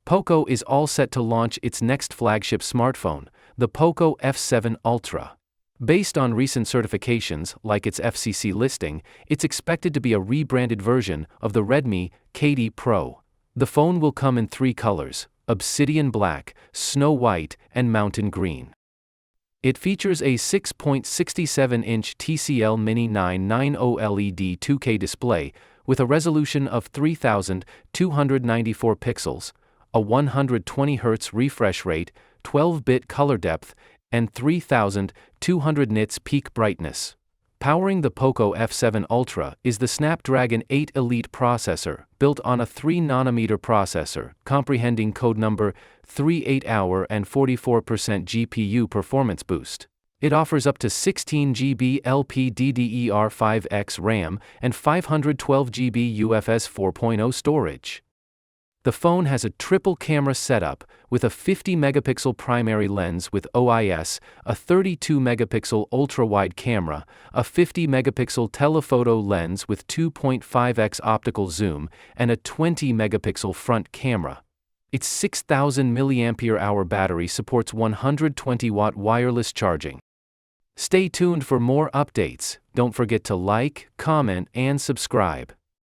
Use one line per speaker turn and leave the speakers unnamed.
Poco is all set to launch its next flagship smartphone, the Poco F7 Ultra. Based on recent certifications, like its FCC listing, it's expected to be a rebranded version of the Redmi K80 Pro. The phone will come in 3 colors: obsidian black, snow white, and mountain green. It features a 6.67-inch TCL Mini 990 LED 2K display with a resolution of 3,294 pixels, a 120Hz refresh rate, 12-bit color depth, and 3,200 nits peak brightness. Powering the Poco F7 Ultra is the Snapdragon 8 Elite processor, built on a 3nm processor, comprehending code number 38-hour and 44% GPU performance boost. It offers up to 16GB LPDDR5X RAM and 512GB UFS 4.0 storage. The phone has a triple camera setup with a 50-megapixel primary lens with OIS, a 32-megapixel ultra-wide camera, a 50-megapixel telephoto lens with 2.5x optical zoom, and a 20-megapixel front camera. Its 6,000 mAh battery supports 120-watt wireless charging. Stay tuned for more updates. Don't forget to like, comment, and subscribe.